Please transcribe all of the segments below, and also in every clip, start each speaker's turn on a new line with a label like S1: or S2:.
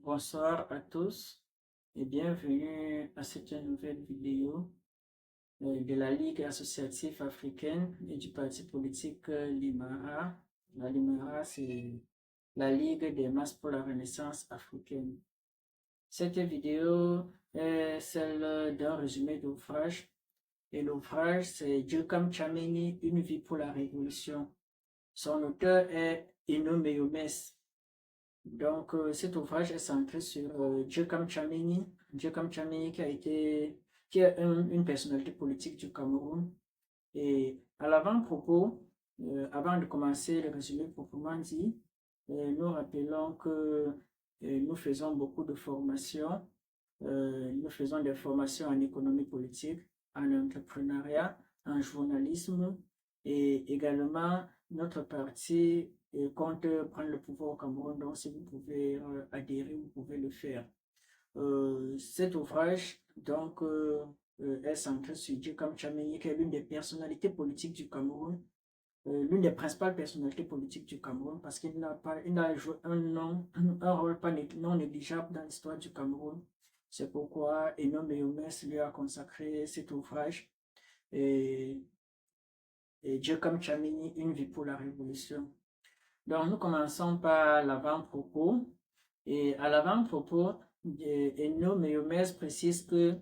S1: Bonsoir à tous et bienvenue à cette nouvelle vidéo de la Ligue associative africaine et du parti politique Limara. La Limara, c'est la Ligue des masses pour la renaissance africaine. Cette vidéo est celle d'un résumé d'ouvrage et l'ouvrage c'est Djekam Tchameni, Une vie pour la révolution. Son auteur est Eno Meyomes. Donc, cet ouvrage est centré sur Djekam Tchameni. Djekam Tchameni qui est une personnalité politique du Cameroun. Et à l'avant-propos, avant de commencer le résumé proprement dit, nous rappelons que nous faisons beaucoup de formations. Nous faisons des formations en économie politique, en entrepreneuriat, en journalisme et également notre parti compte prendre le pouvoir au Cameroun. Donc, si vous pouvez adhérer, vous pouvez le faire. Cet ouvrage donc est centré sur Djekam Tchameni, qui est l'une des personnalités politiques du Cameroun, l'une des principales personnalités politiques du Cameroun, parce il a joué un rôle pas non négligeable dans l'histoire du Cameroun. C'est pourquoi Eno Meyomes lui a consacré cet ouvrage et, et Djekam Tchameni, Une vie pour la révolution. Donc, nous commençons par l'avant-propos. Et à l'avant-propos, Eno Meyomes précise que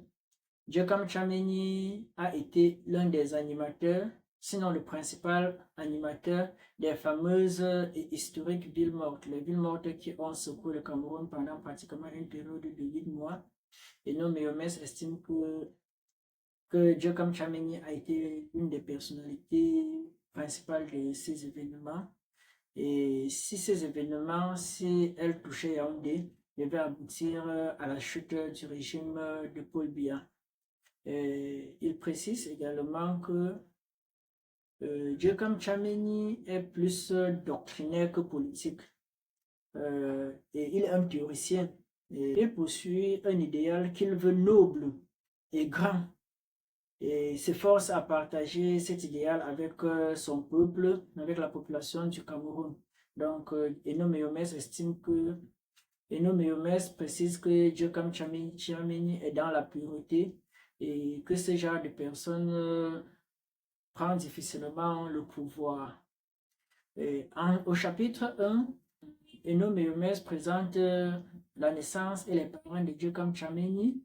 S1: Djekam Tchameni a été l'un des animateurs, sinon le principal animateur des fameuses et historiques villes mortes. Les villes mortes qui ont secoué le Cameroun pendant pratiquement une période de 8 mois. Eno Meyomes estime que Djekam Tchameni a été une des personnalités principales de ces événements. Et si ces événements, si elles touchaient Yaoundé, devaient aboutir à la chute du régime de Paul Biya. Il précise également que Djekam Tchameni est plus doctrinaire que politique. Et il est un théoricien. Et il poursuit un idéal qu'il veut noble et grand. Et s'efforce à partager cet idéal avec son peuple, avec la population du Cameroun. Donc, Eno Meyomes estime que Eno Meyomes précise que Djekam Tchameni est dans la pureté et que ce genre de personnes prend difficilement le pouvoir. Au chapitre 1, Eno Meyomes présente la naissance et les parents de Djekam Tchameni.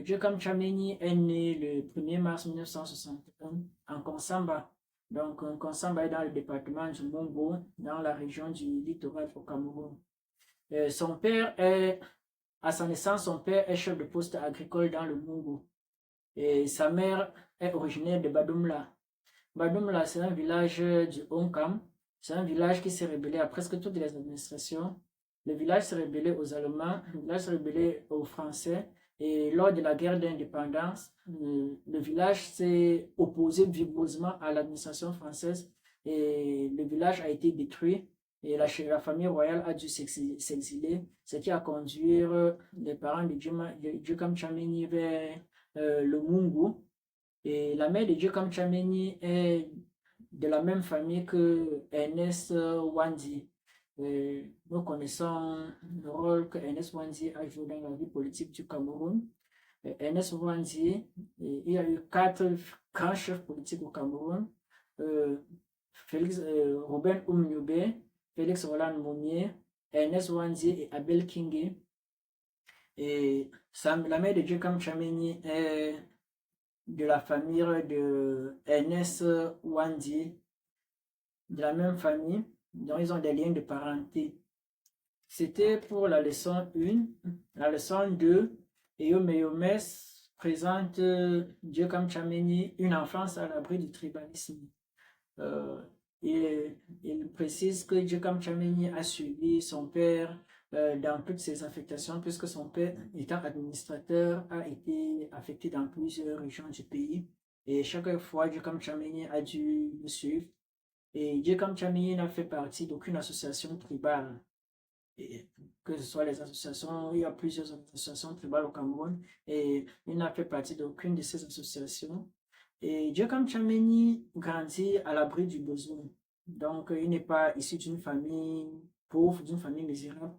S1: Djekam Tchameni est né le 1er mars 1961 en Konsamba. Donc, Konsamba est dans le département du Mongo, dans la région du littoral au Cameroun. À sa naissance, son père est chef de poste agricole dans le Mongo. Et sa mère est originaire de Badoumla. Badoumla, c'est un village du Onkam. C'est un village qui s'est rébellé à presque toutes les administrations. Le village s'est rébellé aux Allemands, le village s'est rébellé aux Français. Et lors de la guerre d'indépendance, le village s'est opposé vigoureusement à l'administration française et le village a été détruit. Et la famille royale a dû s'exiler, ce qui a conduit les parents de Djekam Tchameni vers le Mungu. Et la mère de Djekam Tchameni est de la même famille que Ernest Wandi. Nous connaissons le rôle que Ernest Wandi a joué dans la vie politique du Cameroun. Ernest Wandi, il y a eu 4 grands chefs politiques au Cameroun. Robin Oumniobe, Félix Roland Mounier, Ernest Wandi et Abel Kingé. Et la mère de Djekam Tchameni est de la famille de Ernest Wandi, de la même famille, dont ils ont des liens de parenté. C'était pour la leçon 1. La leçon 2, Eno Meyomes présente Djekam Tchameni, une enfance à l'abri du tribalisme. Il précise que Djekam Tchameni a suivi son père dans toutes ses affectations, puisque son père, étant administrateur, a été affecté dans plusieurs régions du pays. Et chaque fois, Djekam Tchameni a dû le suivre. Et Djekam Tchameni n'a fait partie d'aucune association tribale. Et que ce soit les associations, il y a plusieurs associations tribales au Cameroun, et il n'a fait partie d'aucune de ces associations. Et Djekam Tchameni grandit à l'abri du besoin. Donc, il n'est pas issu d'une famille pauvre, d'une famille misérable.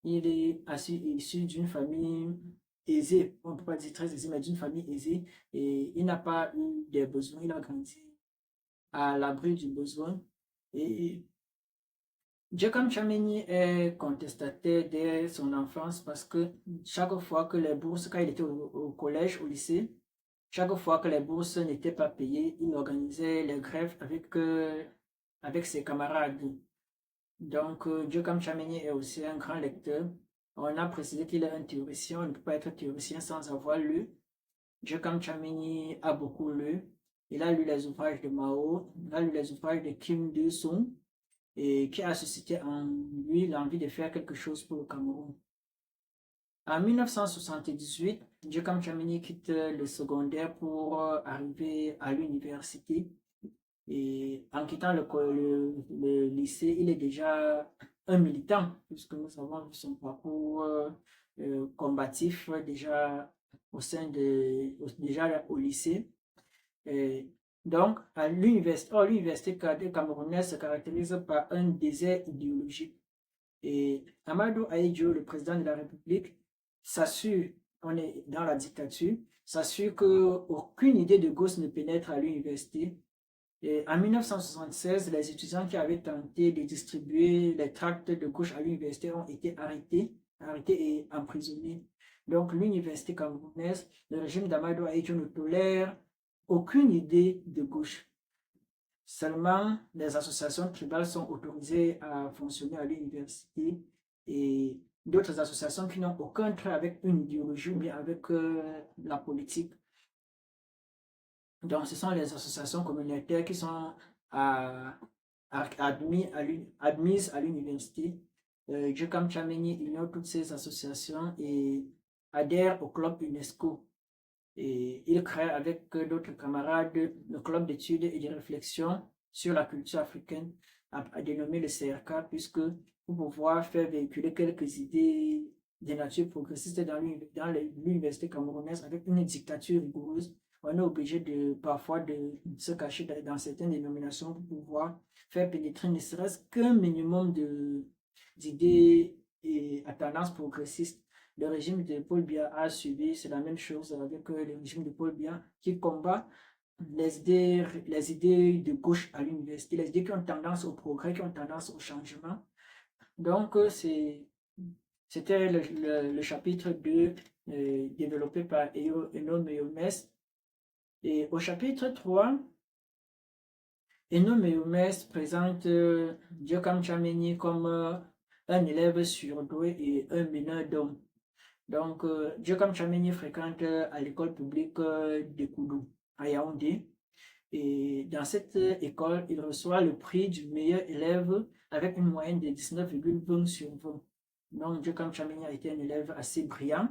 S1: Il est issu d'une famille aisée, on ne peut pas dire très aisée, mais d'une famille aisée. Et il n'a pas eu des besoins, il a grandi à l'abri du besoin. Et Joachim Chameni est contestataire dès son enfance parce que chaque fois que les bourses, quand il était au collège, au lycée, chaque fois que les bourses n'étaient pas payées, il organisait les grèves avec ses camarades. Donc, Joachim Chameni est aussi un grand lecteur. On a précisé qu'il est un théoricien. On ne peut pas être théoricien sans avoir lu. Joachim Chameni a beaucoup lu. Il a lu les ouvrages de Mao, il a lu les ouvrages de Kim Il-sung et qui a suscité en lui l'envie de faire quelque chose pour le Cameroun. En 1978, Joachim Chameni quitte le secondaire pour arriver à l'université. Et en quittant le lycée, il est déjà un militant, puisque nous avons vu son parcours combatif déjà déjà au lycée. Et donc, l'université camerounaise se caractérise par un désert idéologique. Et Amadou Ahidjo, le président de la République, s'assure, on est dans la dictature, s'assure qu'aucune idée de gauche ne pénètre à l'université. Et en 1976, les étudiants qui avaient tenté de distribuer les tracts de gauche à l'université ont été arrêtés et emprisonnés. Donc l'université camerounaise, le régime d'Amadou Ahidjo ne tolère aucune idée de gauche. Seulement, les associations tribales sont autorisées à fonctionner à l'université et d'autres associations qui n'ont aucun trait avec une idéologie ou bien avec la politique. Donc, ce sont les associations communautaires qui sont admises à l'université. Joachim Chameni ignore toutes ces associations et adhère au club UNESCO. Et il crée avec d'autres camarades le club d'études et de réflexion sur la culture africaine, dénommé le CRK, puisque pour pouvoir faire véhiculer quelques idées de nature progressiste dans l'université camerounaise avec une dictature rigoureuse, on est obligé parfois de se cacher dans certaines dénominations pour pouvoir faire pénétrer ne serait-ce qu'un minimum d'idées et à tendance progressiste. Le régime de Paul Biya a suivi, c'est la même chose avec le régime de Paul Biya qui combat les idées de gauche à l'université, les idées qui ont tendance au progrès, qui ont tendance au changement. Donc, c'était le chapitre 2 développé par Eno Meyomes. Et au chapitre 3, Eno Meyomes présente Joachim Chameni comme un élève surdoué et un meneur d'hommes. Donc, Joachim Chameni fréquente à l'école publique de Koudou, à Yaoundé. Et dans cette école, il reçoit le prix du meilleur élève avec une moyenne de 19,20 sur 20. Donc, Joachim Chameni a été un élève assez brillant.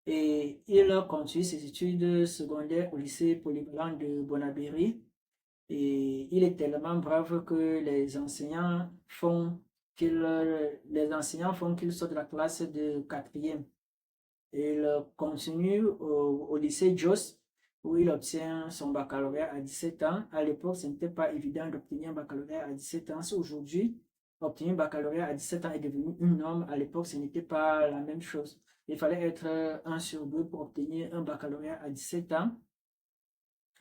S1: Et il continue ses études secondaires au lycée polyvalent de Bonabéry. Et il est tellement brave que les enseignants font qu'il sorte de la classe de quatrième. Il continue au lycée Jos, où il obtient son baccalauréat à 17 ans. À l'époque, ce n'était pas évident d'obtenir un baccalauréat à 17 ans. Si aujourd'hui, obtenir un baccalauréat à 17 ans est devenu une norme, à l'époque, ce n'était pas la même chose. Il fallait être 1 sur 2 pour obtenir un baccalauréat à 17 ans.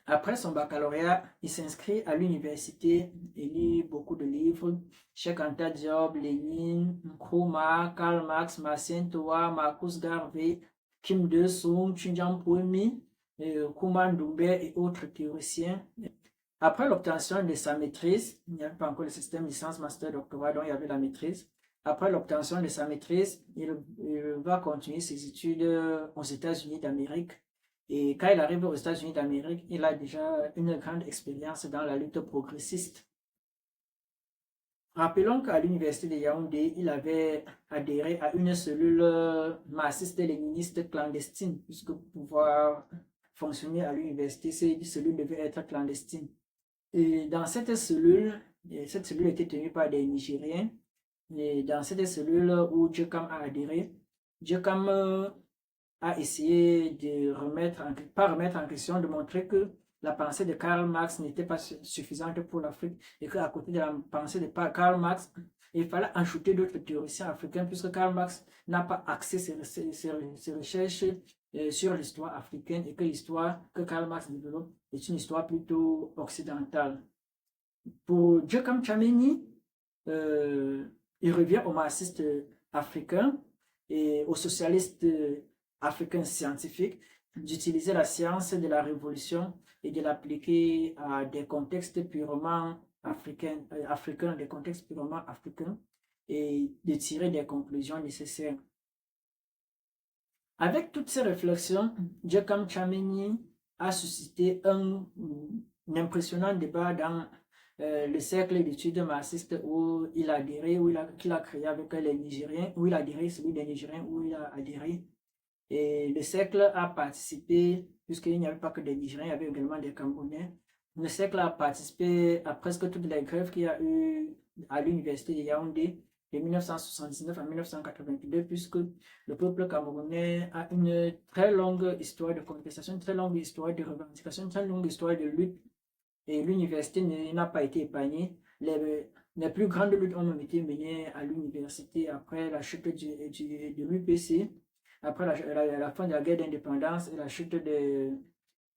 S1: Après son baccalauréat, il s'inscrit à l'université, il lit beaucoup de livres, Cheikh Anta Diop, Lénine, Nkrumah, Karl Marx, Marcin Toa, Marcus Garvey, Kim Il-sung, Chunjang Pulmi, Kouma Ndoumbe et autres théoriciens. Après l'obtention de sa maîtrise, il n'y avait pas encore le système licence, master, doctorat, donc il y avait la maîtrise. Après l'obtention de sa maîtrise, il va continuer ses études aux États-Unis d'Amérique. Et quand il arrive aux États-Unis d'Amérique, il a déjà une grande expérience dans la lutte progressiste. Rappelons qu'à l'université de Yaoundé, il avait adhéré à une cellule marxiste-léniniste clandestine, puisque pour pouvoir fonctionner à l'université, cette cellule devait être clandestine. Et dans cette cellule était tenue par des Nigériens, et dans cette cellule où Joachim a adhéré, Joachim a essayé de pas remettre en question, de montrer que la pensée de Karl Marx n'était pas suffisante pour l'Afrique et qu'à côté de la pensée de Karl Marx, Et il fallait ajouter d'autres théoriciens africains puisque Karl Marx n'a pas axé ses recherches sur l'histoire africaine et que l'histoire que Karl Marx développe est une histoire plutôt occidentale. Pour Joachim Chamenyi, il revient aux marxistes africains et aux socialistes africains scientifiques d'utiliser la science de la révolution et de l'appliquer à des contextes purement africains, des contextes purement africains et de tirer des conclusions nécessaires. Avec toutes ces réflexions, Joachim Chamenyi a suscité un impressionnant débat dans le cercle d'études marxistes où il a adhéré, qu'il a créé avec les Nigériens, où il a adhéré, celui des Nigériens, où il a adhéré. Et le cercle a participé, puisqu'il n'y avait pas que des Nigériens, il y avait également des Camerounais. Le cercle a participé à presque toutes les grèves qu'il y a eu à l'université de Yaoundé de 1979 à 1982, puisque le peuple camerounais a une très longue histoire de contestation, une très longue histoire de revendication, une très longue histoire de lutte. Et l'université n'a pas été épargnée. Les plus grandes luttes ont même été menées à l'université après la chute de l'UPC, après la fin de la guerre d'indépendance et la chute des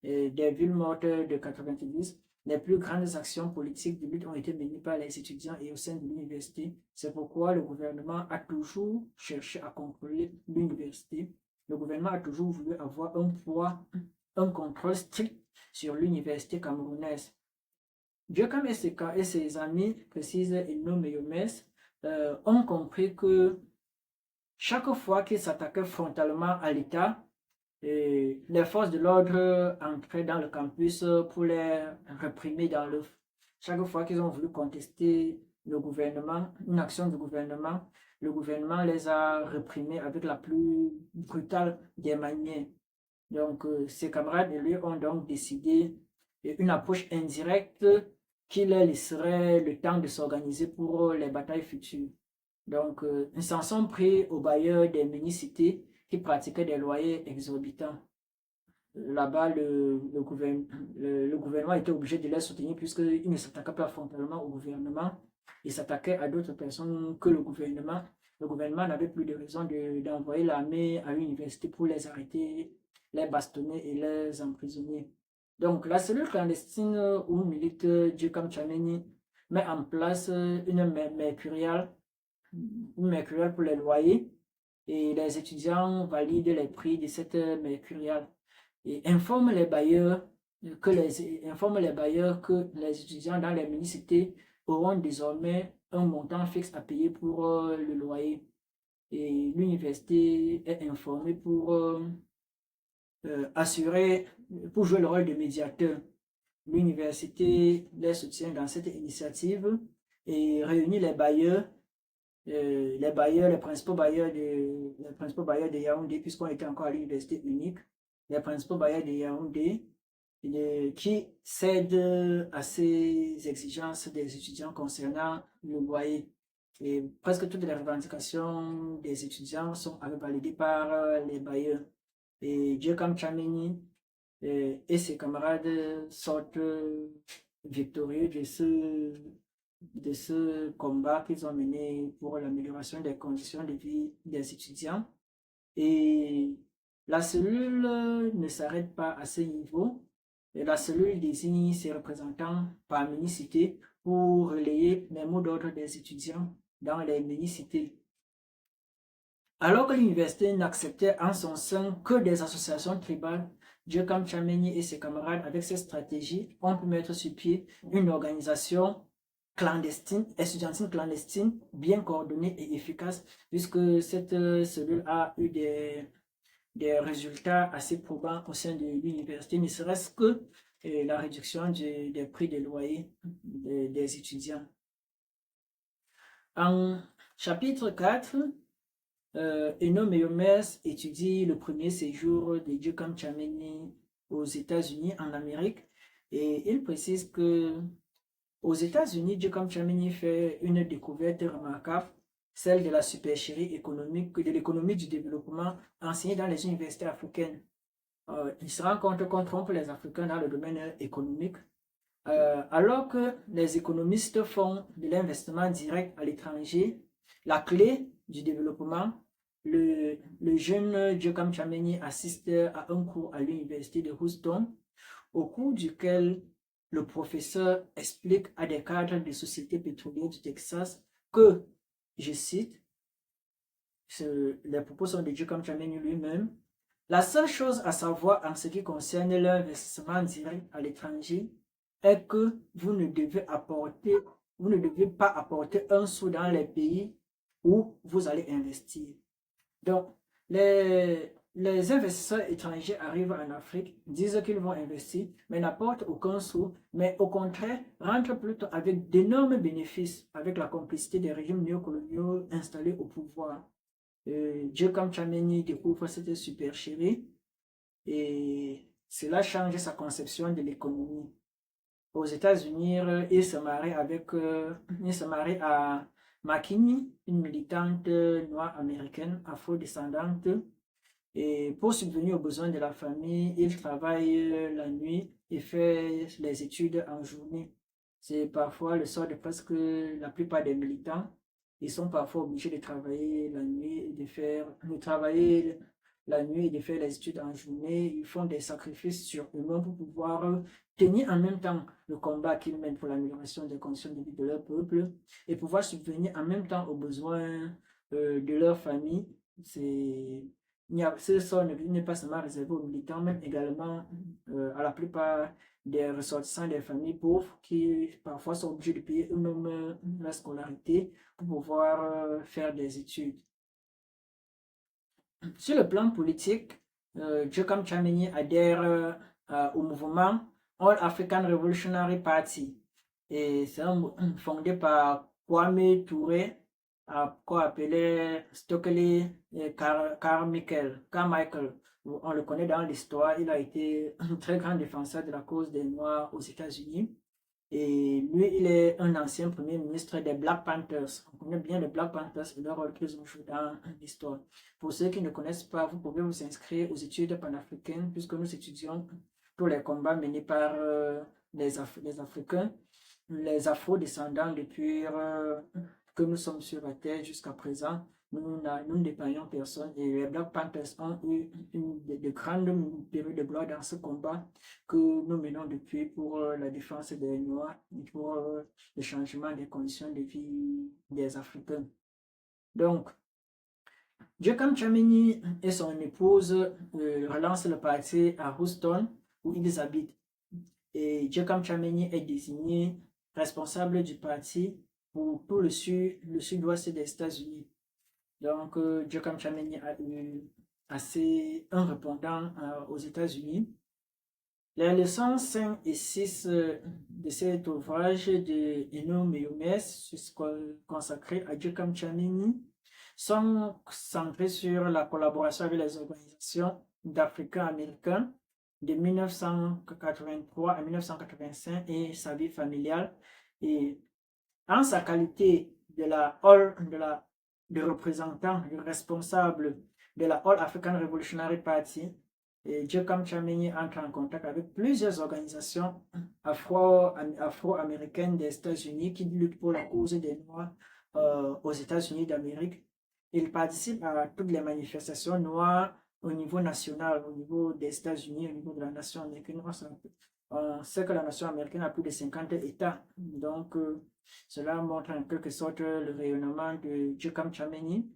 S1: villes mortes de 90. Les plus grandes actions politiques de lutte ont été menées par les étudiants et au sein de l'université. C'est pourquoi le gouvernement a toujours cherché à contrôler l'université. Le gouvernement a toujours voulu avoir un poids, un contrôle strict sur l'université camerounaise. Joachim et ses amis, précise Eno Meyomes, ont compris que chaque fois qu'ils s'attaquaient frontalement à l'État, les forces de l'ordre entraient dans le campus pour les réprimer dans l'œuf. Chaque fois qu'ils ont voulu contester le gouvernement, une action du gouvernement, le gouvernement les a réprimés avec la plus brutale des manières. Donc, ses camarades et lui ont donc décidé une approche indirecte qui leur laisserait le temps de s'organiser pour les batailles futures. Donc, ils s'en sont pris aux bailleurs des mini-cités qui pratiquaient des loyers exorbitants. Là-bas, le gouvernement était obligé de les soutenir puisqu'il ne s'attaquait pas frontalement au gouvernement. Il s'attaquait à d'autres personnes que le gouvernement. Le gouvernement n'avait plus de raison d'envoyer l'armée à l'université pour les arrêter, les bastonner et les emprisonner. Donc, la cellule clandestine où milite Joachim Chamenyi met en place une mercuriale pour les loyers et les étudiants valident les prix de cette mercuriale et informe les bailleurs que les étudiants dans les municipalités auront désormais un montant fixe à payer pour le loyer. Et l'université est informée pour pour jouer le rôle de médiateur. L'université les soutient dans cette initiative et réunit les bailleurs, les principaux bailleurs de Yaoundé, puisqu'on était encore à l'université unique, les principaux bailleurs de Yaoundé, qui cèdent à ces exigences des étudiants concernant le loyer. Et presque toutes les revendications des étudiants sont validées par les bailleurs. Et Joachim Chamenyi et ses camarades sortent victorieux de ce combat qu'ils ont mené pour l'amélioration des conditions de vie des étudiants. Et la cellule ne s'arrête pas à ce niveau. Et la cellule désigne ses représentants par mini-cité pour relayer les mots d'ordre des étudiants dans les mini-cités. Alors que l'université n'acceptait en son sein que des associations tribales, Joachim Chamenyi et ses camarades, avec cette stratégie, ont pu mettre sur pied une organisation clandestine, estudiantine clandestine, bien coordonnée et efficace, puisque cette cellule a eu des résultats assez probants au sein de l'université, ne serait-ce que la réduction des prix des loyers des étudiants. En chapitre 4, Eno Meyomes étudie le premier séjour de Joachim Chamenyi aux États-Unis en Amérique et il précise que aux États-Unis, Joachim Chamenyi fait une découverte remarquable, celle de la supercherie économique, de l'économie du développement enseignée dans les universités africaines. Il se rend compte qu'on trompe les Africains dans le domaine économique. Alors que les économistes font de l'investissement direct à l'étranger la clé du développement, le jeune Joachim Chameni assiste à un cours à l'université de Houston, au cours duquel le professeur explique à des cadres des sociétés pétrolières du Texas que, je cite, les propos sont de Joachim Chameni lui-même, la seule chose à savoir en ce qui concerne l'investissement direct à l'étranger est que vous ne devez pas apporter un sou dans les pays où vous allez investir. Donc, les investisseurs étrangers arrivent en Afrique, disent qu'ils vont investir, mais n'apportent aucun sou, mais au contraire, rentrent plutôt avec d'énormes bénéfices, avec la complicité des régimes néocoloniaux installés au pouvoir. Joachim Chameni découvre cette supercherie et cela change sa conception de l'économie. Aux États-Unis, il se marie à Makini, une militante noire américaine afro-descendante. Et pour subvenir aux besoins de la famille, il travaille la nuit et fait les études en journée. C'est parfois le sort de presque la plupart des militants. Ils sont parfois obligés de travailler la nuit et de travailler la nuit et de faire les études en journée. Ils font des sacrifices sur eux-mêmes pour pouvoir tenir en même temps le combat qu'ils mènent pour l'amélioration des conditions de vie de leur peuple et pouvoir subvenir en même temps aux besoins de leur famille. Ce sort n'est pas seulement réservé aux militants, même également à la plupart des ressortissants des familles pauvres qui parfois sont obligés de payer eux-mêmes la scolarité pour pouvoir faire des études. Sur le plan politique, Joachim Chameni adhère au mouvement All African Revolutionary Party. Et c'est fondé par Kwame Touré, qu'on appelait Stokely Carmichael. On le connaît dans l'histoire, il a été un très grand défenseur de la cause des Noirs aux États-Unis. Et lui, il est un ancien premier ministre des Black Panthers. On connaît bien les Black Panthers et leur rôle qu'ils ont joué dans l'histoire. Pour ceux qui ne connaissent pas, vous pouvez vous inscrire aux études panafricaines puisque nous étudions tous les combats menés par les Africains, les Afro-descendants depuis que nous sommes sur la Terre jusqu'à présent. Nous n'épargnons personne et les Black Panthers ont eu de grandes périodes de gloire dans ce combat que nous menons depuis pour la défense des Noirs et pour le changement des conditions de vie des Africains. Donc, Joachim Chameni et son épouse relancent le parti à Houston où ils habitent. Et Joachim Chameni est désigné responsable du parti pour tout le sud-ouest des États-Unis. Donc, Joachim Chameni a eu un répondant aux États-Unis. Les leçons 5 et 6 de cet ouvrage de Eno Meyomes, consacré à Joachim Chameni, sont centrés sur la collaboration avec les organisations d'Africains américains de 1983 à 1985 et sa vie familiale. Et en sa qualité de représentant, de responsable de la All African Revolutionary Party, Joachim Chameni entre en contact avec plusieurs organisations afro-américaines des États-Unis qui luttent pour la cause des Noirs aux États-Unis d'Amérique. Il participe à toutes les manifestations noires au niveau national, au niveau des États-Unis, au niveau de la nation américaine. On sait que la nation américaine a plus de 50 États. Donc, cela montre en quelque sorte le rayonnement de Joachim Chameni.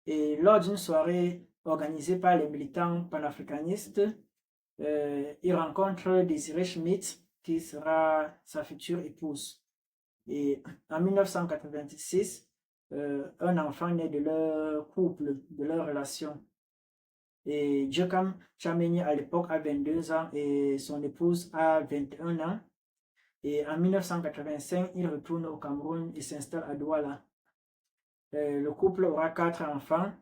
S1: Et lors d'une soirée organisée par les militants panafricanistes, il rencontre Desiree Schmidt, qui sera sa future épouse. Et en 1986, un enfant naît de leur couple, de leur relation. Et Joachim Chameni à l'époque a 22 ans et son épouse a 21 ans. Et en 1985, il retourne au Cameroun et s'installe à Douala. Le couple aura 4 enfants.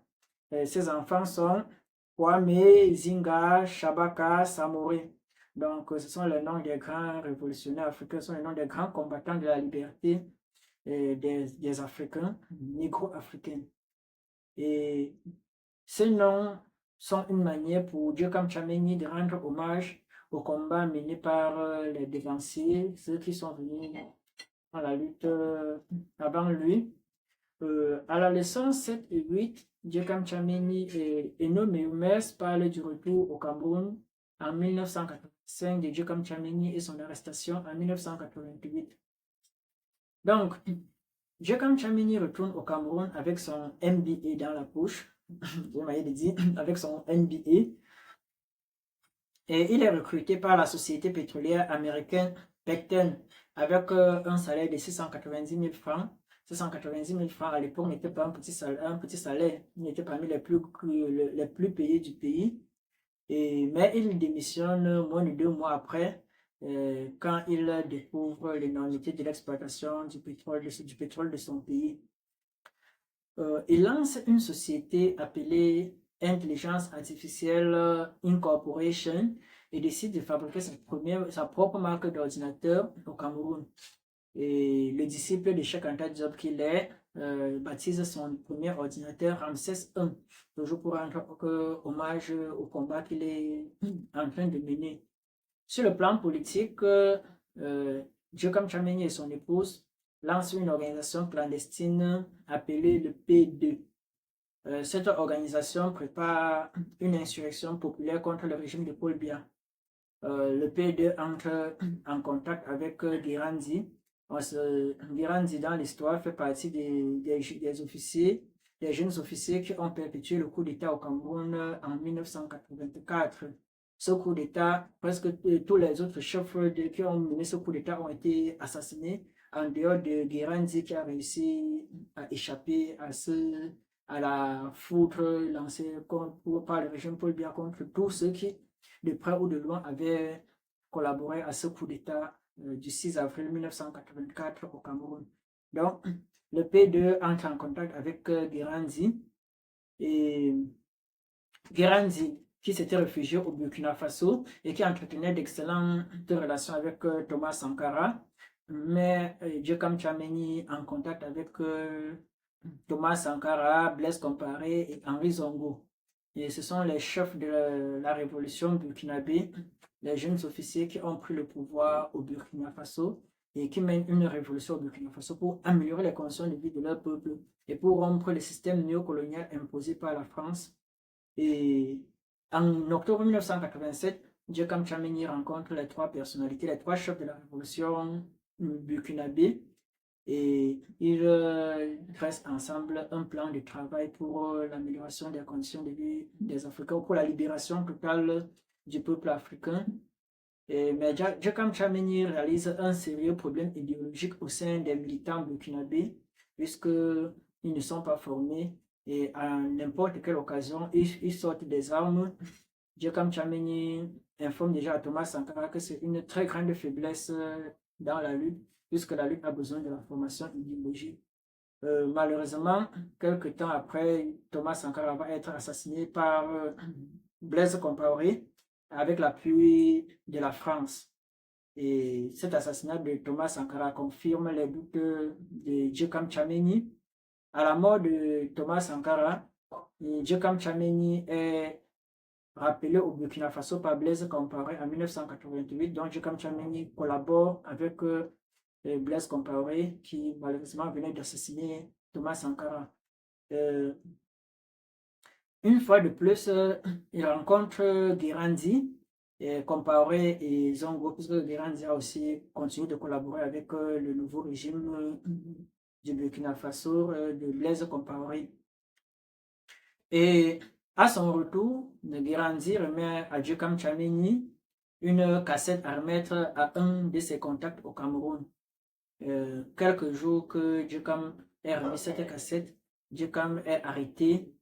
S1: Ces enfants sont Kwame, Zinga, Shabaka, Samoré. Donc, ce sont les noms des grands révolutionnaires africains, ce sont les noms des grands combattants de la liberté des Africains, négro-africains. Et ces noms sont une manière pour Joachim Chameni de rendre hommage au combat mené par les dévanciers, ceux qui sont venus à la lutte avant lui. À la leçon 7 et 8, Djekam Tchameni et Eno Meumes parlent du retour au Cameroun en 1985 de Djekam Tchameni et son arrestation en 1988. Donc, Djekam Tchameni retourne au Cameroun avec son MBA dans la poche, vous m'avez dit, avec son MBA, et il est recruté par la société pétrolière américaine Pecten avec un salaire de 690 000 francs. 690 000 francs à l'époque n'était pas un petit salaire, il était parmi les plus payés du pays. Mais il démissionne moins de 2 mois après, quand il découvre l'énormité de l'exploitation du pétrole de son pays. Il lance une société appelée Intelligence Artificielle Incorporation et décide de fabriquer sa propre marque d'ordinateur au Cameroun. Et le disciple de Cheikh Anta Diop qu'il est baptise son premier ordinateur Ramsès I, toujours pour rendre hommage au combat qu'il est en train de mener. Sur le plan politique, Djekam Tchameni et son épouse lancent une organisation clandestine appelée le P2. Cette organisation prépare une insurrection populaire contre le régime de Paul Biya. Le P2 entre en contact avec Guirandi. Guirandi, dans l'histoire, fait partie des officiers, des jeunes officiers qui ont perpétué le coup d'État au Cameroun en 1984. Ce coup d'État, presque tous les autres chefs qui ont mené ce coup d'État ont été assassinés, en dehors de Guirandi qui a réussi à échapper à la foudre lancée par le régime Paul Biya contre tous ceux qui, de près ou de loin, avaient collaboré à ce coup d'État du 6 avril 1984 au Cameroun. Donc, le P2 entre en contact avec Guirandi, et Guirandi, qui s'était réfugié au Burkina Faso et qui entretenait d'excellentes relations avec Thomas Sankara, met Djekam Tchameni en contact avec Thomas Sankara, Blaise Compaoré et Henri Zongo. Et ce sont les chefs de la révolution burkinabé, les jeunes officiers qui ont pris le pouvoir au Burkina Faso et qui mènent une révolution au Burkina Faso pour améliorer les conditions de vie de leur peuple et pour rompre le système néocolonial imposé par la France. Et en octobre 1987, Djekam Tchameni rencontre les trois personnalités, les trois chefs de la révolution burkinabé, et ils dressent ensemble un plan de travail pour l'amélioration des conditions de vie des Africains, pour la libération totale du peuple africain. Mais Djekam Tchameni réalise un sérieux problème idéologique au sein des militants burkinabés, puisqu'ils ne sont pas formés et à n'importe quelle occasion, ils sortent des armes. Djekam Tchameni informe déjà à Thomas Sankara que c'est une très grande faiblesse dans la lutte, puisque la lutte a besoin de la formation idéologique. Malheureusement, quelques temps après, Thomas Sankara va être assassiné par Blaise Compaoré avec l'appui de la France. Et cet assassinat de Thomas Sankara confirme les doutes de Djekam Tchameni. À la mort de Thomas Sankara, Djekam Tchameni est rappelé au Burkina Faso par Blaise Compaoré en 1988, dont Djekam Tchameni collabore avec Blaise Compaoré, qui malheureusement venait d'assassiner Thomas Sankara. Une fois de plus, il rencontre Guirandi, Compaoré et Zongo, puisque Guirandi a aussi continué de collaborer avec le nouveau régime du Burkina Faso de Blaise Compaoré. Et à son retour, Guirandi remet à Djekam Tchameni une cassette à remettre à un de ses contacts au Cameroun. Quelques jours que Djekam ait remis cette cassette, Djekam est arrêté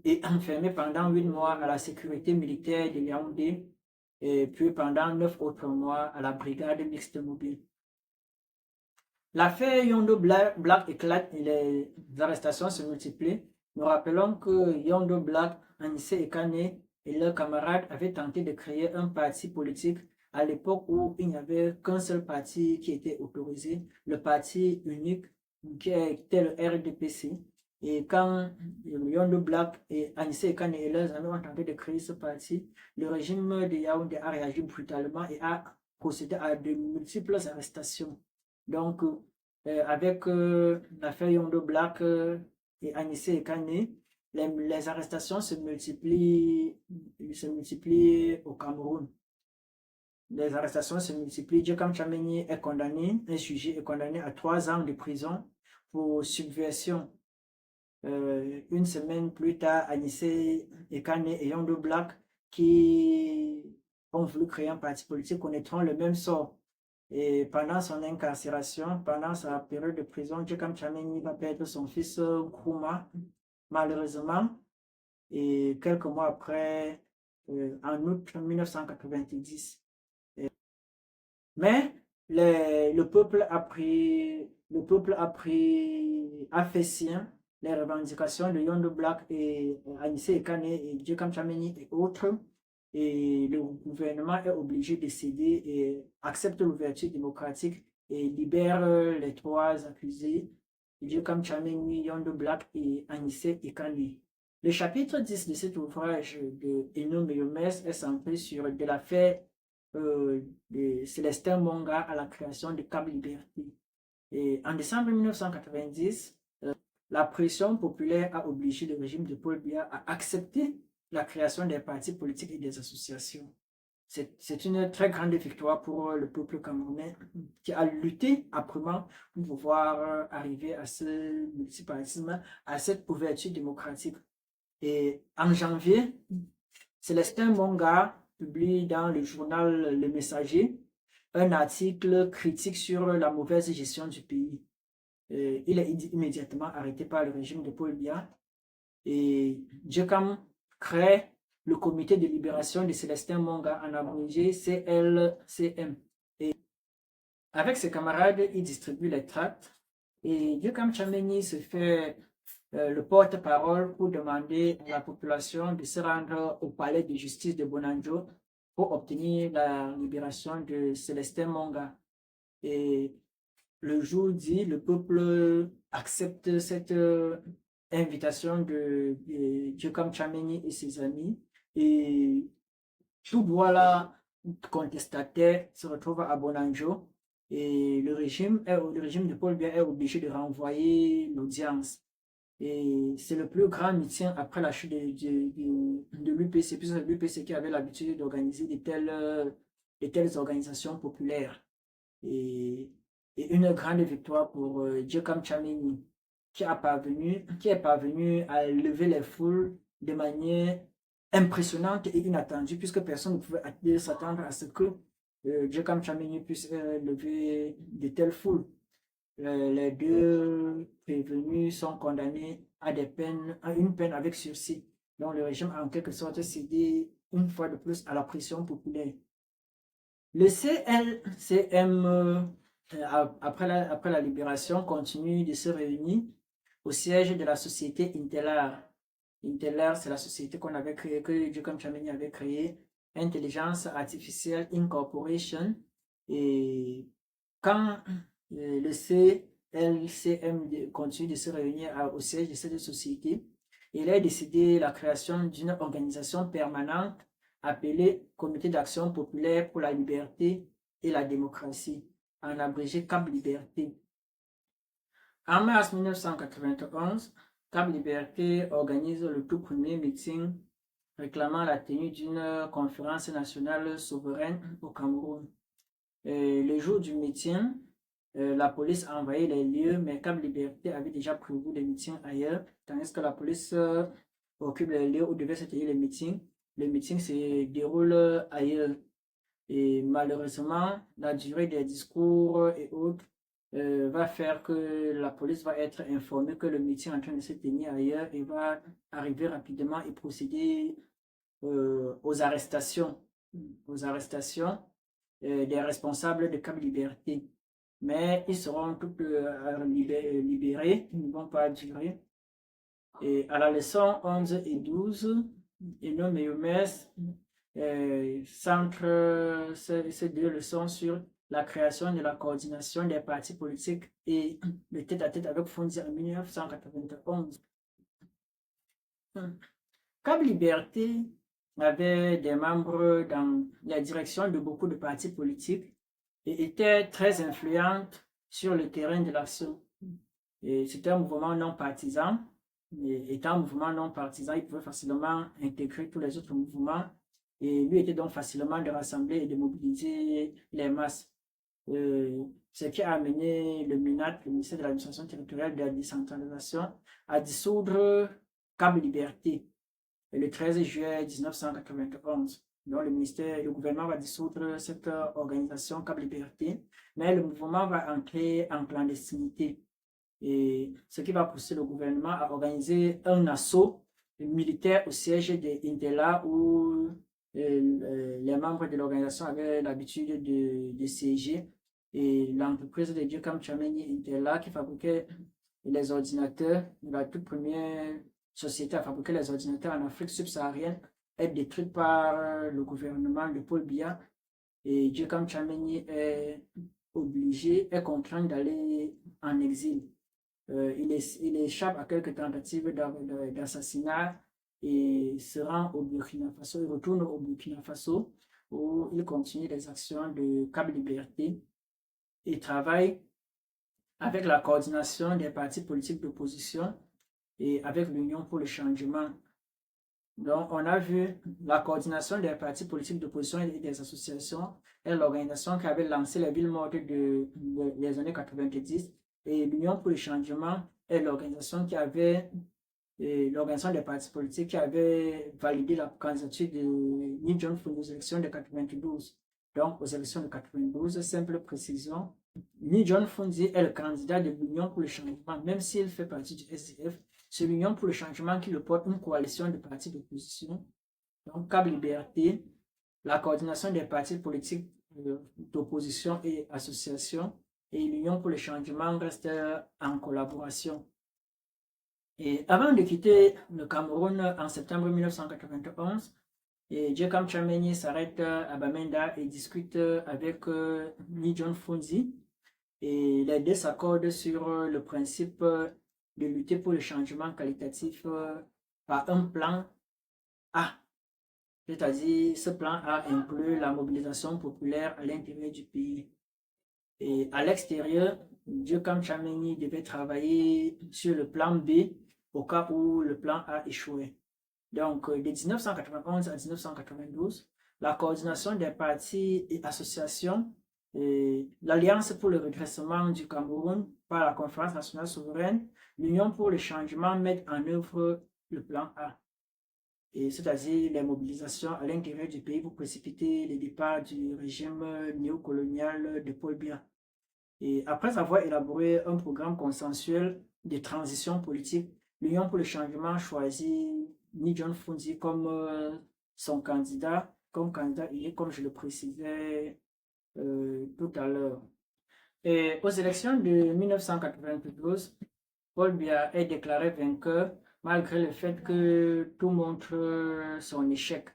S1: et enfermé pendant 8 mois à la sécurité militaire de Yaoundé, et puis pendant 9 autres mois à la brigade mixte mobile. L'affaire Yondo Black éclate et les arrestations se multiplient. Nous rappelons que Yondo Black, Anissé Ekane et leurs camarades avaient tenté de créer un parti politique à l'époque où il n'y avait qu'un seul parti qui était autorisé, le parti unique qui était le RDPC. Et quand Yondo Black et Anissé Kane et leurs amis ont tenté de créer ce parti, le régime de Yaoundé a réagi brutalement et a procédé à de multiples arrestations. Donc, avec l'affaire Yondo Black et Anissé Kane, les arrestations se multiplient au Cameroun. Les arrestations se multiplient. Djekam Tchameni est condamné, un sujet est condamné à 3 ans de prison pour subversion. Une semaine plus tard, Anissé Ekane et Yondo Black, qui ont voulu créer un parti politique, connaîtront le même sort. Et pendant son incarcération, pendant sa période de prison, Djekam Tchameni va perdre son fils Nkrumah, malheureusement. Et quelques mois après, en août 1990. Mais a fait sien les revendications de Yondo Black et Anissé Ekane et Djekam Tchameni et autres. Et le gouvernement est obligé de céder et accepte l'ouverture démocratique et libère les 3 accusés, Djekam Tchameni, Yondo Black et Anissé Ekane. Le chapitre 10 de cet ouvrage de Eno Méomès est centré sur de l'affaire de Célestin Monga à la création de Cap Liberté. Et en décembre 1990, la pression populaire a obligé le régime de Paul Biya à accepter la création des partis politiques et des associations. C'est une très grande victoire pour le peuple camerounais qui a lutté âprement pour pouvoir arriver à ce multipartisme, à cette ouverture démocratique. Et en janvier, Célestin Monga publie dans le journal Le Messager un article critique sur la mauvaise gestion du pays. Il est immédiatement arrêté par le régime de Paul Biya et Djekam crée le comité de libération de Célestin Monga, en abrégé CLCM. Et avec ses camarades, il distribue les tracts et Djekam Tchameni se fait le porte-parole pour demander à la population de se rendre au palais de justice de Bonanjo pour obtenir la libération de Célestin Monga. Et le jour dit, le peuple accepte cette invitation de Djekam Tchameni et ses amis. Et tout voilà contestataire se retrouve à Bonanjo. Et le régime de Paul Biya est obligé de renvoyer l'audience. Et c'est le plus grand meeting après la chute de l'UPC, puisque c'est l'UPC qui avait l'habitude d'organiser de telles organisations populaires. Et une grande victoire pour Djekam Tchameni, qui est parvenu à lever les foules de manière impressionnante et inattendue, puisque personne ne pouvait s'attendre à ce que Djekam Tchameni puisse lever de telles foules. Les 2 prévenus sont condamnés à une peine avec sursis. Donc le régime a en quelque sorte cédé une fois de plus à la pression populaire. Le CLCM, après la libération, continue de se réunir au siège de la société Intelar. Intelar, c'est la société qu'on avait créée, que Djekam Tchameni avait créée, Intelligence Artificielle Incorporation. Et quand le CLCM continue de se réunir au siège de cette société, il a décidé la création d'une organisation permanente appelée Comité d'action populaire pour la liberté et la démocratie, en abrégé Cap Liberté. En mars 1991, Cap Liberté organise le tout premier meeting réclamant la tenue d'une conférence nationale souveraine au Cameroun. Le jour du meeting, la police a envahi les lieux, mais Cap Liberté avait déjà prévu des meetings ailleurs, tandis que la police occupe les lieux où devaient se tenir les meetings. Le meeting se déroule ailleurs. Et malheureusement, la durée des discours et autres va faire que la police va être informée que le meeting est en train de se tenir ailleurs et va arriver rapidement et procéder aux arrestations. Des responsables de Cap Liberté. Mais ils seront tous libérés, ils ne vont pas durer. Et à la leçon 11 et 12, Eno Méomès centre ces 2 leçons sur la création de la coordination des partis politiques et le tête-à-tête avec Fonzi en 1991. Cap Liberté avait des membres dans la direction de beaucoup de partis politiques et était très influente sur le terrain de l'action. C'était un mouvement non partisan. Et étant un mouvement non partisan, il pouvait facilement intégrer tous les autres mouvements et lui était donc facilement de rassembler et de mobiliser les masses. Ce qui a amené le MINAT, le ministère de l'administration territoriale de la décentralisation, à dissoudre Cap Liberté le 13 juillet 1991. Donc le gouvernement va dissoudre cette organisation Cap Liberté, mais le mouvement va entrer en clandestinité. Et ce qui va pousser le gouvernement à organiser un assaut militaire au siège de Indela où les membres de l'organisation avaient l'habitude de siéger. Et l'entreprise de Diokam Chameni Indela qui fabriquait les ordinateurs, la toute première société à fabriquer les ordinateurs en Afrique subsaharienne, est détruite par le gouvernement de Paul Biya. Et Diokam Chameni est est contraint d'aller en exil. Il échappe à quelques tentatives d'assassinat et se rend au Burkina Faso. Il retourne au Burkina Faso où il continue les actions de Cap Liberté et travaille avec la coordination des partis politiques d'opposition et avec l'Union pour le changement. Donc, on a vu la coordination des partis politiques d'opposition et des associations est l'organisation qui avait lancé les villes mortes des années 90 et l'Union pour le changement est l'organisation qui avait l'organisation des partis politiques qui avait validé la candidature de Ni John aux élections de 92. Donc, aux élections de 92, simple précision, Ni John Fundi est le candidat de l'Union pour le changement, même s'il fait partie du SDF. C'est l'Union pour le changement qui le porte une coalition de partis d'opposition. Donc, Cap Liberté, la coordination des partis politiques d'opposition et associations, et l'Union pour le changement reste en collaboration. Et avant de quitter le Cameroun en septembre 1991, Diokam Chameni s'arrête à Bamenda et discute avec Ni John Funzi. Et les deux s'accordent sur le principe de lutter pour le changement qualitatif par un plan A. C'est-à-dire, ce plan A inclut la mobilisation populaire à l'intérieur du pays. Et à l'extérieur, Diokam Chameni devait travailler sur le plan B au cas où le plan A échouait. Donc, de 1991 à 1992, la coordination des partis et associations et l'Alliance pour le redressement du Cameroun par la Conférence nationale souveraine, l'Union pour le changement mettent en œuvre le plan A. C'est-à-dire les mobilisations à l'intérieur du pays pour précipiter le départ du régime néocolonial de Paul Biya. Et après avoir élaboré un programme consensuel de transition politique, l'Union pour le changement choisit Ni John Funzi comme son candidat, comme je le précisais tout à l'heure. Et aux élections de 1992, Paul Biya est déclaré vainqueur malgré le fait que tout montre son échec.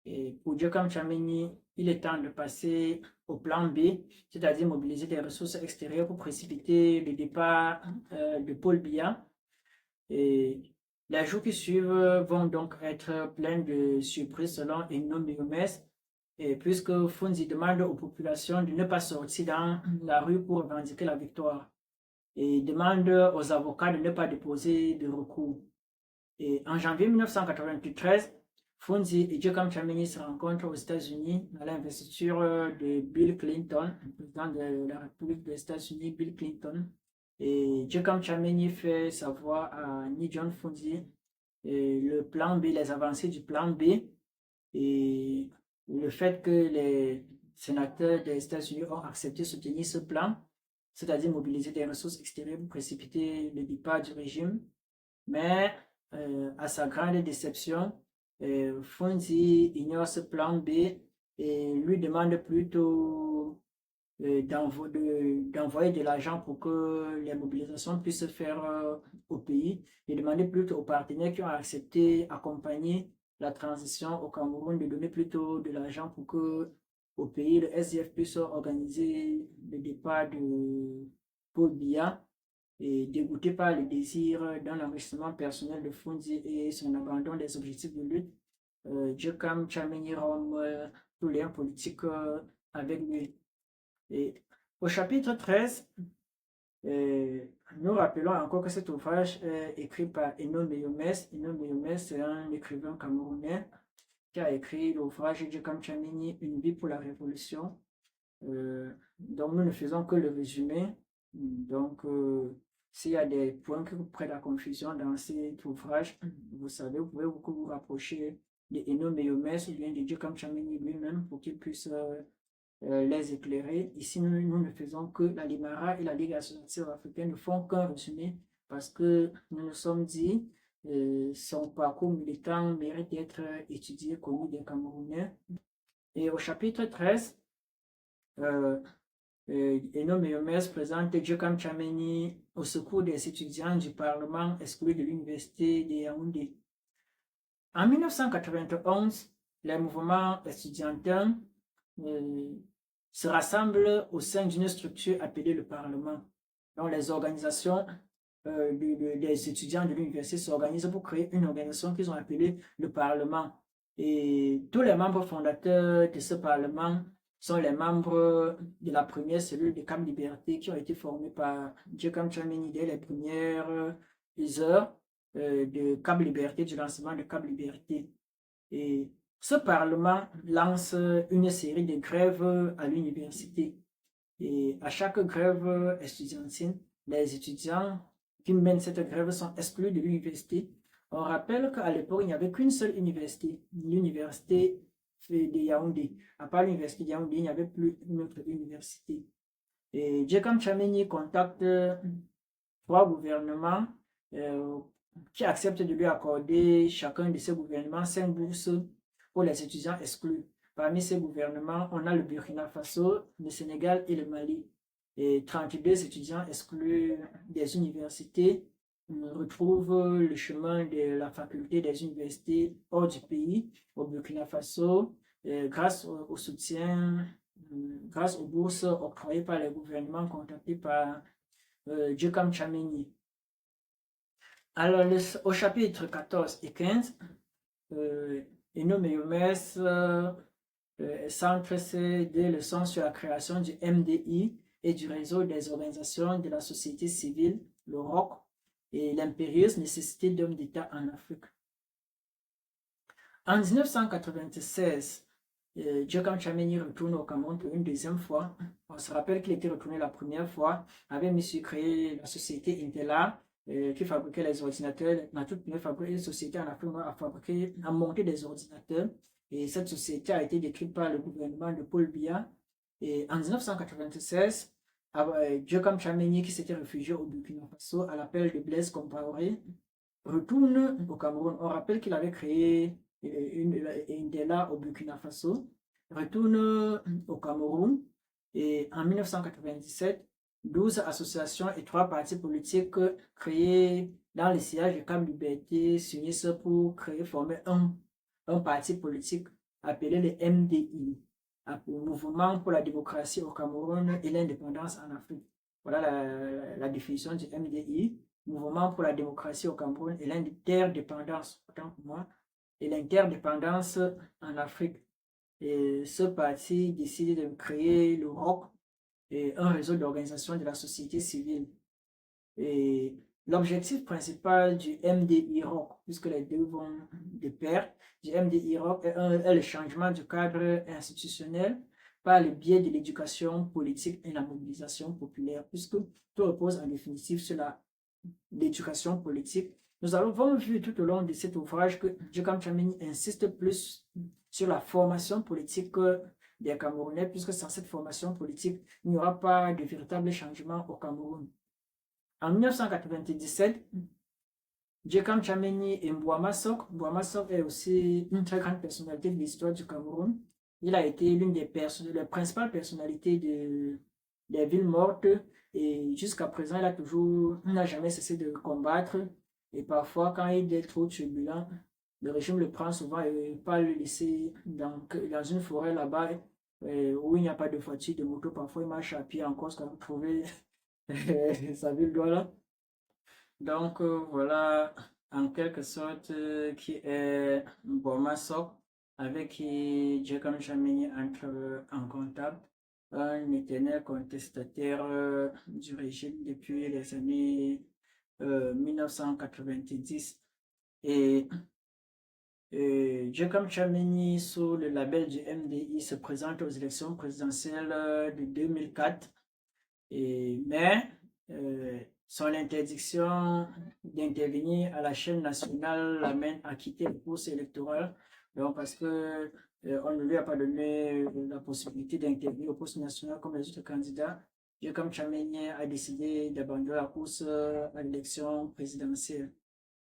S1: Et pour Diokam Chameni, il est temps de passer au plan B, c'est-à-dire mobiliser des ressources extérieures pour précipiter le départ de Paul Biya. Et les jours qui suivent vont donc être pleins de surprises selon Eno Miomes, et puisque Funzi demande aux populations de ne pas sortir dans la rue pour revendiquer la victoire et demande aux avocats de ne pas déposer de recours. Et en janvier 1993, Funzi et Diokam Chameni se rencontrent aux États-Unis à l'investiture de Bill Clinton, président de la République des États-Unis, Bill Clinton. Et Diokam Chameni fait savoir à Ni John Funzi le plan B, les avancées du plan B et le fait que les sénateurs des États-Unis ont accepté de soutenir ce plan, c'est-à-dire mobiliser des ressources extérieures pour précipiter le départ du régime. Mais à sa grande déception, Funzi ignore ce plan B et lui demande plutôt d'envoyer de l'argent pour que les mobilisations puissent se faire au pays. Il demandait plutôt aux partenaires qui ont accepté accompagner la transition au Cameroun de donner plutôt de l'argent pour que au pays, le SDF puisse organiser le départ de Paul Biya, et dégoûté par le désir d'un enrichissement personnel de Founzi et son abandon des objectifs de lutte, Djekam Tchameni rompt tous les liens politiques avec lui. Et au chapitre 13, nous rappelons encore que cet ouvrage est écrit par Eno Meyomès. Eno Meyomès, c'est un écrivain camerounais qui a écrit l'ouvrage Djekam Tchameni, Une vie pour la révolution. Donc nous ne faisons que le résumé. Donc s'il y a des points qui vous prêtent la confusion dans cet ouvrage, vous savez, vous pouvez vous rapprocher de Eno Meyomès ou bien de Djekam Tchameni lui-même pour qu'il puisse les éclairer. Ici, nous ne faisons que la Limara et la Ligue associative africaine ne font qu'un résumé parce que nous nous sommes dit son parcours militant mérite d'être étudié, connu des Camerounais. Et au chapitre 13, Eno Meyomès présente Djekam Tchameni au secours des étudiants du Parlement exclus de l'Université de Yaoundé. En 1991, les mouvements étudiantins se rassemblent au sein d'une structure appelée le Parlement. Donc les organisations des étudiants de l'université s'organisent pour créer une organisation qu'ils ont appelée le Parlement. Et tous les membres fondateurs de ce Parlement sont les membres de la première cellule de Cap Liberté qui ont été formés par Djekam Tchameni dès les premières heures de Cap Liberté, du lancement de Cap Liberté. Et ce Parlement lance une série de grèves à l'université. Et à chaque grève estudiantine, les étudiants qui mènent cette grève sont exclus de l'université. On rappelle qu'à l'époque, il n'y avait qu'une seule université, l'université de Yaoundé. À part l'université de Yaoundé, il n'y avait plus une autre université. Et Djekam Tchameni contacte trois gouvernements qui acceptent de lui accorder chacun de ces gouvernements 5 bourses pour les étudiants exclus. Parmi ces gouvernements, on a le Burkina Faso, le Sénégal et le Mali. Et 32 étudiants exclus des universités retrouvent le chemin de la faculté des universités hors du pays, au Burkina Faso, grâce au soutien, grâce aux bourses octroyées par les gouvernements contactés par Djekam Tchameni. Alors, au chapitre 14 et 15, Eno Meyomès centre ses deux leçons sur la création du MDI et du réseau des organisations de la société civile, le ROC, et l'impérieuse nécessité d'hommes d'État en Afrique. En 1996, Djekam Tchameni retourne au Cameroun pour une deuxième fois. On se rappelle qu'il était retourné la première fois, avait mis sur créer la société Intela, qui fabriquait les ordinateurs. La toute première fabriquée une société en Afrique a monté des ordinateurs. Et cette société a été détruite par le gouvernement de Paul Biya. Et en 1996, Djekam Tchameni, qui s'était réfugié au Burkina Faso à l'appel de Blaise Compaoré, retourne au Cameroun. On rappelle qu'il avait créé une Intela au Burkina Faso, retourne au Cameroun et en 1997, 12 associations et 3 partis politiques créés dans le sillage de Cap Liberté s'unissent pour former un parti politique appelé le MDI, le Mouvement pour la démocratie au Cameroun et l'indépendance en Afrique. Voilà la définition du MDI, Mouvement pour la démocratie au Cameroun et l'interdépendance, autant pour moi, et l'interdépendance en Afrique. Et ce parti décide de créer le ROC, et un réseau d'organisations de la société civile. Et l'objectif principal du MDI-ROC, puisque les deux vont de pair, du MDI-ROC est le changement du cadre institutionnel par le biais de l'éducation politique et la mobilisation populaire, puisque tout repose en définitive sur l'éducation politique. Nous avons vu tout au long de cet ouvrage que Djekam Tchameni insiste plus sur la formation politique des Camerounais, puisque sans cette formation politique, il n'y aura pas de véritable changement au Cameroun. En 1997, Djekam Tchameni et Mbouama Sok est aussi une très grande personnalité de l'histoire du Cameroun. Il a été l'une des principales personnalités des villes mortes et jusqu'à présent, il n'a jamais cessé de combattre. Et parfois, quand il est trop turbulent, le régime le prend souvent et pas le laisser dans une forêt là-bas où il n'y a pas de voiture, de moto, parfois il marche à pied en Corse quand vous trouvez sa ville Douala. Donc voilà en quelque sorte qui est Boma Sok avec qui Jekam Chamini entre en contact, un éternel contestataire du régime depuis les années 1990. Et Jekam Chamini, sous le label du MDI, se présente aux élections présidentielles de 2004. Mais son interdiction d'intervenir à la chaîne nationale l'amène à quitter le course électoral. Donc, parce que on ne lui a pas donné la possibilité d'intervenir au poste national comme les autres candidats, Jekam Tchameni a décidé d'abandonner la course à l'élection présidentielle.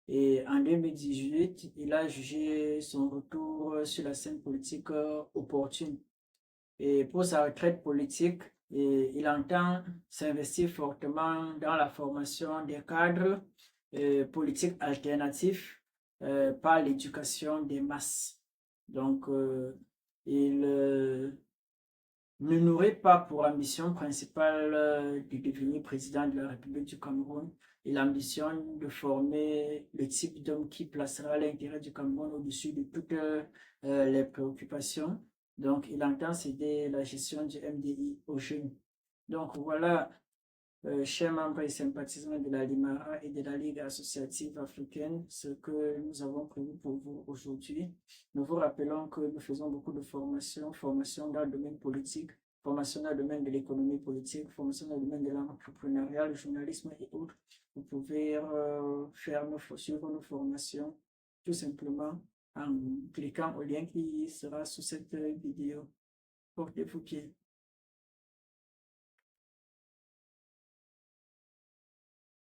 S1: Et en 2018, il a jugé son retour sur la scène politique opportune. Et pour sa retraite politique, il entend s'investir fortement dans la formation des cadres politiques alternatifs par l'éducation des masses. Donc, il ne nourrit pas pour ambition principale de devenir président de la République du Cameroun. Il ambitionne de former le type d'homme qui placera l'intérêt du Cameroun au-dessus de toutes les préoccupations. Donc, il entend céder la gestion du MDI aux jeunes. Donc, voilà, chers membres et sympathisants de la LIMARA et de la Ligue associative africaine, ce que nous avons prévu pour vous aujourd'hui. Nous vous rappelons que nous faisons beaucoup de formations, formation dans le domaine politique, formation dans le domaine de l'économie politique, formation dans le domaine de l'entrepreneuriat, le journalisme et autres. Vous pouvez suivre nos formations tout simplement en cliquant au lien qui sera sous cette vidéo. Portez-vous bien.